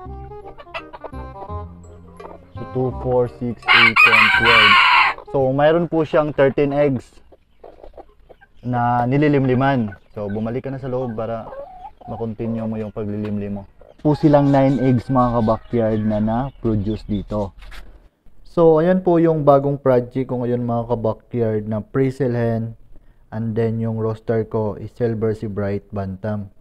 So, 2, 4, 6, 8, 10, 12. So, mayroon po siyang 13 eggs na nililimliman. So, bumalik ka na sa loob para makontinue mo yung paglilimlim mo. Po silang 9 eggs mga ka-backyard na na-produce dito. So, ayan po yung bagong project ko ngayon mga ka-backyard na pre-sale hen. And then yung roster ko is Silver Sea Bright Bantam.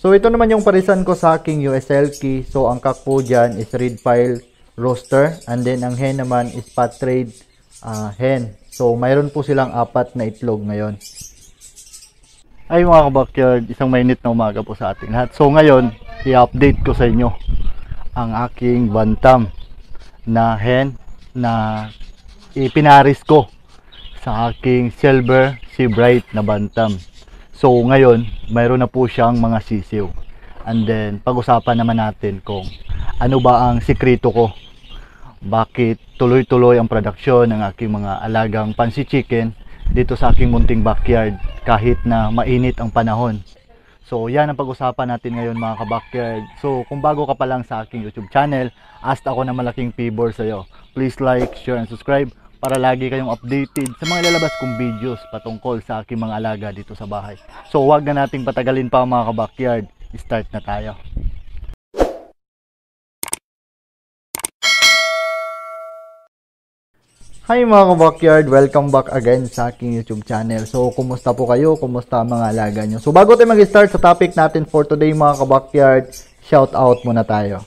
So, ito naman yung parisan ko sa aking USLK. So, ang cock po dyan is red pile roster. And then, ang hen naman is pot trade hen. So, mayroon po silang 4 na itlog ngayon. Ay mga ka-backyard, isang mainit na umaga po sa ating lahat. So, ngayon, i-update ko sa inyo ang aking bantam na hen na ipinaris ko sa aking Silver Sea Bright na bantam. So ngayon, mayroon na po siyang mga sisiw. And then, pag-usapan naman natin kung ano ba ang sikreto ko. Bakit tuloy-tuloy ang produksyon ng aking mga alagang pansi chicken dito sa aking munting backyard kahit na mainit ang panahon. So yan ang pag-usapan natin ngayon mga ka-backyard. So kung bago ka pa lang sa aking YouTube channel, ask ako ng malaking favor sa iyo. Please like, share, and subscribe para lagi kayong updated sa mga ilalabas kong videos patungkol sa aking mga alaga dito sa bahay. So huwag na nating patagalin pa mga ka-backyard. Start na tayo. Hi mga ka-backyard, welcome back again sa aking YouTube channel. So kumusta po kayo? Kumusta ang mga alaga nyo? So bago tayo mag-start sa topic natin for today mga ka-backyard, shout out muna tayo.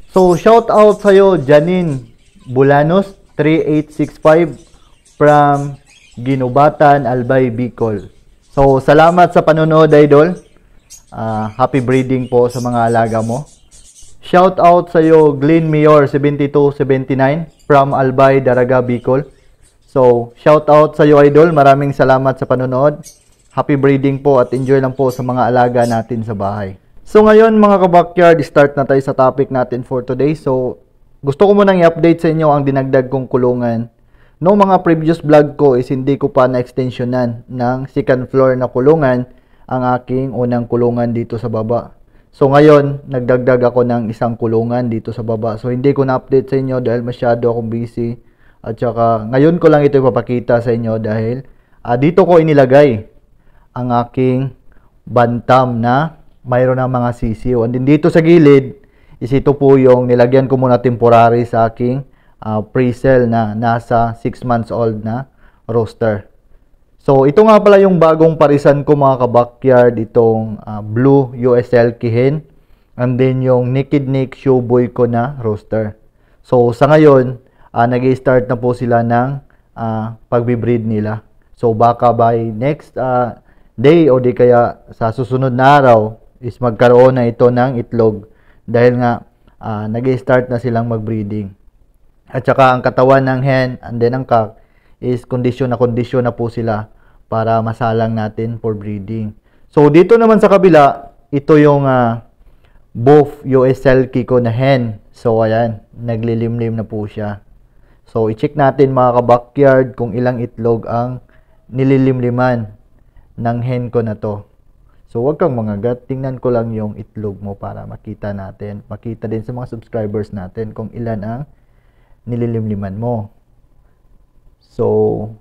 So shout out sa'yo Janine Bulanos 3865 from Ginubatan, Albay, Bicol. So, salamat sa panonood, idol. Happy breeding po sa mga alaga mo. Shout out sa iyo, Glenn Mayor 7279 from Albay, Daraga, Bicol. So, shout out sa iyo, idol. Maraming salamat sa panonood. Happy breeding po at enjoy lang po sa mga alaga natin sa bahay. So, ngayon mga ka-backyard, start na tayo sa topic natin for today. So, gusto ko munang i-update sa inyo ang dinagdag kong kulungan. No mga previous vlog ko is hindi ko pa na-extensionan ng second floor na kulungan ang aking unang kulungan dito sa baba. So ngayon, nagdagdag ako ng isang kulungan dito sa baba. So hindi ko na-update sa inyo dahil masyado akong busy. At saka ngayon ko lang ito ipapakita sa inyo dahil dito ko inilagay ang aking bantam na mayroon ng mga sisiw. And dito sa gilid, is ito po yung nilagyan ko muna temporary sa aking pre-sale na nasa 6 months old na roster. So ito nga pala yung bagong parisan ko mga ka-backyard, itong blue USLK hen and then yung Naked Nick show boy ko na roster. So sa ngayon, nag-i-start na po sila ng pagbe-breed nila. So baka by next day o di kaya sa susunod na araw is magkaroon na ito ng itlog. Dahil nga, nag-i-start na silang mag-breeding. At saka ang katawan ng hen and then ang cock is kondisyon na po sila para masalang natin for breeding. So, dito naman sa kabila, ito yung both USLK ko na hen. So, ayan, naglilimlim na po siya. So, i-check natin mga ka-backyard kung ilang itlog ang nililimliman ng hen ko na to. So, huwag kang mangagat. Tingnan ko lang yung itlog mo para makita natin. Makita din sa mga subscribers natin kung ilan ang nililimliman mo. So,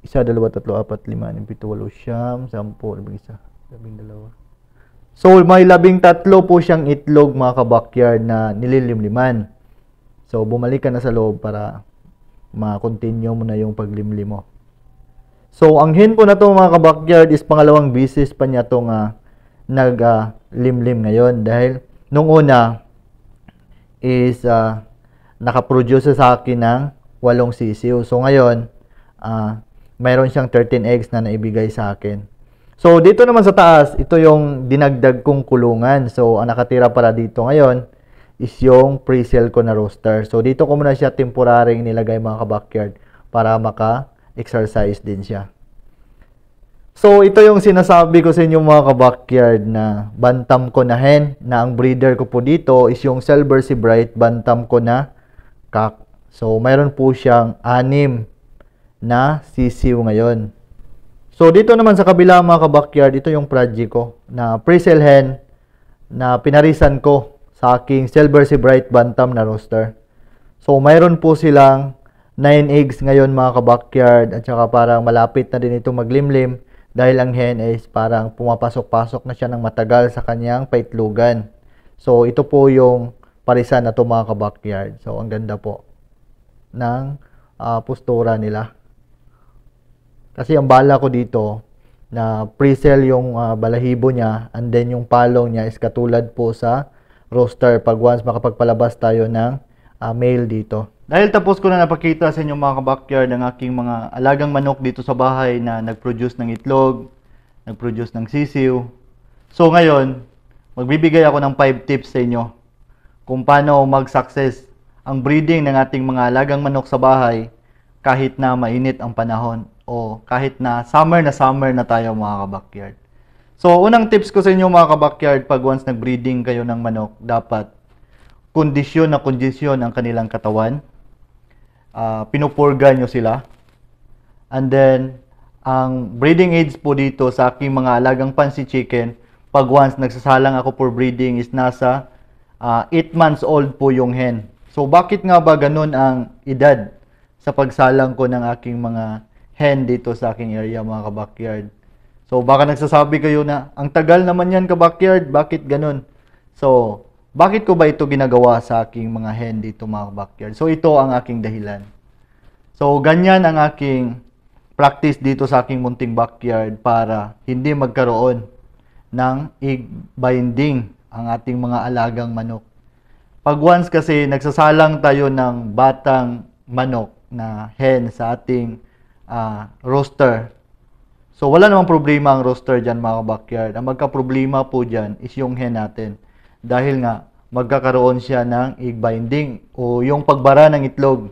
1, 2, 3, 4, 5, 6, 7, 8, 9, 10, 11, 12. So, may 13 po siyang itlog mga ka-backyard na nililimliman. So, bumalik ka na sa loob para ma-continue mo na yung paglimlim mo. So, ang hen po na to mga ka-backyard is pangalawang bisis pa niya itong nag-limlim ngayon. Dahil nung una is nakaproduce sa akin ng 8 sisiw. So, ngayon, mayroon siyang 13 eggs na naibigay sa akin. So, dito naman sa taas, ito yung dinagdag kong kulungan. So, ang nakatira para dito ngayon is yung pre-sale ko na roster. So, dito ko muna siya temporary nilagay mga ka-backyard para exercise din siya. So, ito yung sinasabi ko sa inyo mga ka-backyard na bantam ko na hen, na ang breeder ko po dito is yung Silver Sea Bright bantam ko na cock. So, mayroon po siyang 6 na sisiw ngayon. So, dito naman sa kabila mga ka-backyard, ito yung project ko na pre-sale hen na pinarisan ko sa aking Silver Sea Bright Bantam na rooster. So, mayroon po silang 9 eggs ngayon mga ka-backyard at saka parang malapit na din ito maglimlim dahil ang hen is parang pumapasok-pasok na siya ng matagal sa kanyang paitlugan. So, ito po yung parisan na ito mga ka-backyard. So, ang ganda po ng postura nila. Kasi ang bala ko dito na pre-sell yung balahibo niya and then yung palong niya is katulad po sa rooster pag once makapagpalabas tayo ng male dito. Dahil tapos ko na napakita sa inyo mga ka-backyard ang aking mga alagang manok dito sa bahay na nag-produce ng itlog, nag-produce ng sisiw. So ngayon, magbibigay ako ng 5 tips sa inyo kung paano mag-success ang breeding ng ating mga alagang manok sa bahay kahit na mainit ang panahon o kahit na summer na tayo mga ka-backyard. So unang tips ko sa inyo mga ka-backyard pag once nag-breeding kayo ng manok, dapat kondisyon ang kanilang katawan. Pinupurga nyo sila. And then, ang breeding age po dito sa aking mga alagang fancy chicken, pag once nagsasalang ako for breeding is nasa 8 months old po yung hen. So, bakit nga ba ganun ang edad sa pagsalang ko ng aking mga hen dito sa aking area mga ka-backyard? So, baka nagsasabi kayo na, ang tagal naman yan ka-backyard, bakit ganun? So, bakit ko ba ito ginagawa sa aking mga hen dito mga backyard? So ito ang aking dahilan. So ganyan ang aking practice dito sa aking munting backyard para hindi magkaroon ng egg binding ang ating mga alagang manok. Pag once kasi nagsasalang tayo ng batang manok na hen sa ating rooster, so wala namang problema ang rooster dyan mga backyard. Ang magka-problema po dyan is yung hen natin. Dahil nga, magkakaroon siya ng egg binding o yung pagbara ng itlog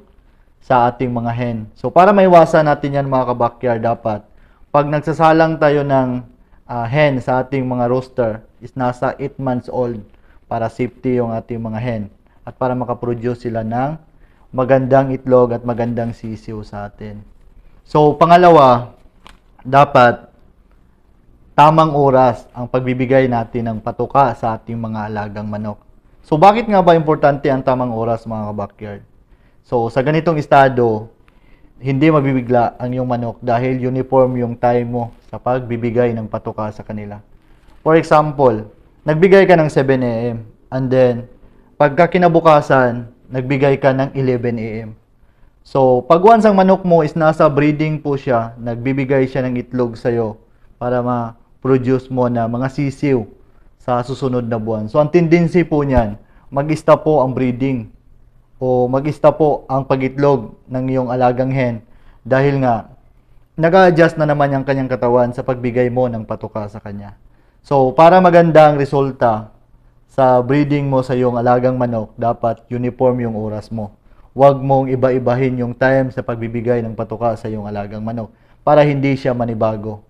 sa ating mga hen. So, para maiwasan natin yan mga ka-backyard, dapat, pag nagsasalang tayo ng hen sa ating mga rooster, is nasa 8 months old para safety yung ating mga hen at para makaproduce sila ng magandang itlog at magandang sisiw sa atin. So, pangalawa, dapat tamang oras ang pagbibigay natin ng patuka sa ating mga alagang manok. So, bakit nga ba importante ang tamang oras mga ka-backyard? So, sa ganitong estado, hindi mabibigla ang iyong manok dahil uniform yung time mo sa pagbibigay ng patuka sa kanila. For example, nagbigay ka ng 7 AM and then, pagka kinabukasan, nagbigay ka ng 11 AM. So, pag once ang manok mo is nasa breeding po siya, nagbibigay siya ng itlog sa'yo para produce mo na mga sisiw sa susunod na buwan. So, ang tendency po niyan, mag-stop po ang breeding o mag-stop po ang pagitlog ng iyong alagang hen dahil nga, nag-a-adjust na naman ang kanyang katawan sa pagbigay mo ng patuka sa kanya. So, para maganda ang resulta sa breeding mo sa iyong alagang manok, dapat uniform yung oras mo. Huwag mong iba-ibahin yung time sa pagbibigay ng patuka sa iyong alagang manok para hindi siya manibago.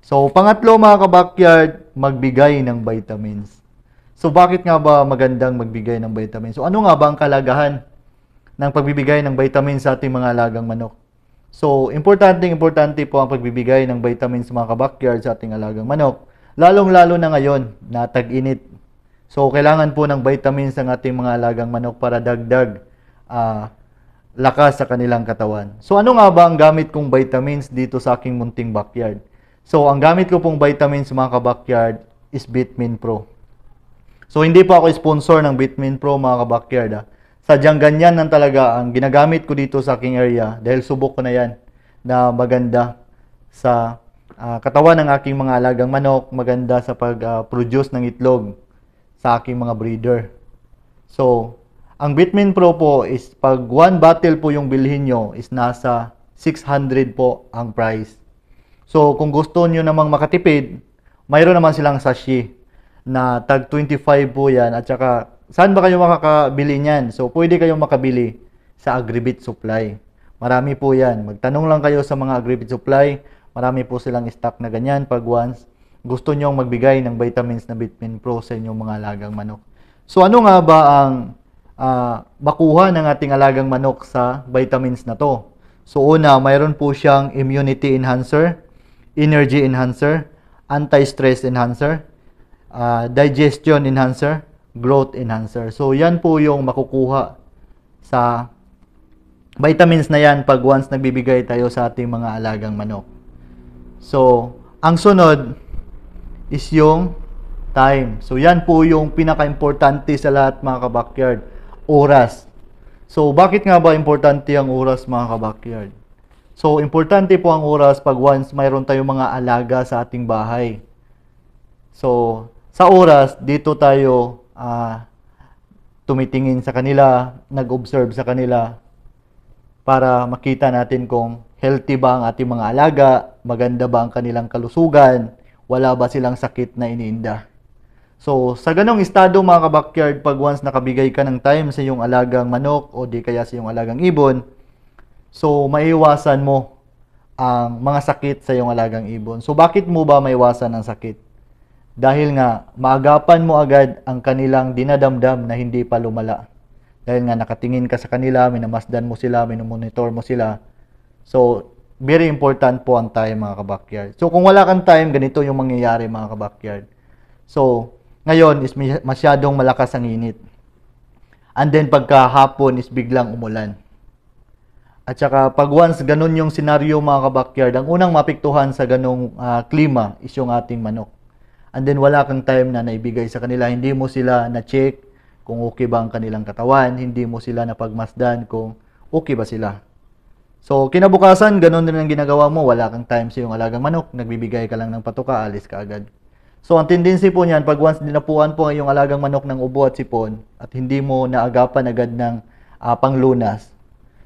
So, pangatlo mga ka-backyard, magbigay ng vitamins. So, bakit nga ba magandang magbigay ng vitamins? So, ano nga ba ang kalagahan ng pagbibigay ng vitamins sa ating mga alagang manok? So, importante po ang pagbibigay ng vitamins mga ka-backyard sa ating alagang manok. Lalong-lalo na ngayon na tag-init. So, kailangan po ng vitamins ang ating mga alagang manok para dagdag lakas sa kanilang katawan. So, ano nga ba ang gamit kong vitamins dito sa aking munting backyard? So, ang gamit ko pong vitamins mga ka-backyard is Bitmin Pro. So, hindi po ako sponsor ng Bitmin Pro mga ka-backyard. Sadyang ganyan lang talaga ang ginagamit ko dito sa aking area dahil subok ko na yan na maganda sa katawan ng aking mga alagang manok, maganda sa pag-produce ng itlog sa aking mga breeder. So, ang Bitmin Pro po is pag 1 bottle po yung bilhin nyo is nasa 600 po ang price. So, kung gusto nyo namang makatipid, mayroon naman silang sachet na tag 25 po yan. At saka, saan ba kayo makakabili niyan? So, pwede kayong makabili sa Agribit Supply. Marami po yan. Magtanong lang kayo sa mga Agribit Supply. Marami po silang stock na ganyan pag once gusto nyong magbigay ng vitamins na Bitmin Pro sa inyong mga alagang manok. So, ano nga ba ang makuha ng ating alagang manok sa vitamins na to? So, una, mayroon po siyang immunity enhancer, energy enhancer, anti-stress enhancer, digestion enhancer, growth enhancer. So, yan po yung makukuha sa vitamins na yan pag once nagbibigay tayo sa ating mga alagang manok. So, ang sunod is yung time. So, yan po yung pinaka-importante sa lahat mga kabakyard. Oras. So, bakit nga ba importante ang oras mga kabakyard? So, importante po ang oras pag once mayroon tayong mga alaga sa ating bahay. So, sa oras, dito tayo tumitingin sa kanila, nag-observe sa kanila para makita natin kung healthy ba ang ating mga alaga, maganda ba ang kanilang kalusugan, wala ba silang sakit na iniinda. So, sa ganong estado mga kabakyard, pag once nakabigay ka ng time sa iyong alagang manok o di kaya sa iyong alagang ibon, so maiiwasan mo ang mga sakit sa iyong alagang ibon. So, bakit mo ba maiwasan ang sakit? Dahil nga, maagapan mo agad ang kanilang dinadamdam na hindi pa lumala. Dahil nga, nakatingin ka sa kanila, minamasdan mo sila, minumonitor mo sila. So, very important po ang time mga kabakyard. So, kung wala kang time, ganito yung mangyayari mga kabakyard. So, ngayon is masyadong malakas ang init. And then, pagkahapon is biglang umulan. At saka, pag once ganun yung senaryo mga kabakyard, ang unang mapiktuhan sa ganung klima is yung ating manok. And then, wala kang time na naibigay sa kanila. Hindi mo sila na-check kung okay ba ang kanilang katawan. Hindi mo sila napagmasdan kung okay ba sila. So, kinabukasan, ganun din ang ginagawa mo. Wala kang time sa iyong alagang manok. Nagbibigay ka lang ng patuka, alis ka agad. So, ang tendency po niyan, pag once dinapuan po ang iyong alagang manok ng ubo at sipon at hindi mo naagapan agad ng panglunas,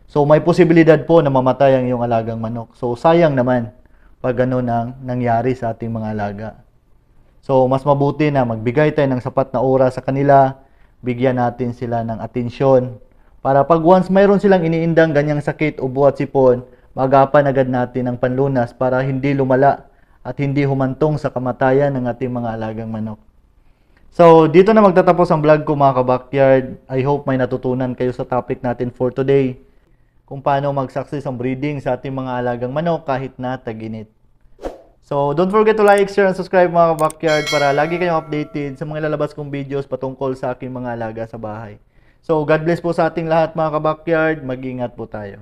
so may posibilidad po na mamatay ang iyong alagang manok. So, sayang naman pag ganun ang nangyari sa ating mga alaga. So, mas mabuti na magbigay tayo ng sapat na oras sa kanila, bigyan natin sila ng atensyon, para pag once mayroon silang iniindang ganyang sakit, ubo at sipon, magapan agad natin ang panlunas para hindi lumala at hindi humantong sa kamatayan ng ating mga alagang manok. So, dito na magtatapos ang vlog ko mga kabakyard. I hope may natutunan kayo sa topic natin for today. Kung paano mag-success ang breeding sa ating mga alagang manok kahit na tag-init. So, don't forget to like, share, and subscribe mga kabakyard para lagi kayong updated sa mga lalabas kong videos patungkol sa aking mga alaga sa bahay. So, God bless po sa ating lahat mga kabakyard. Mag-ingat po tayo.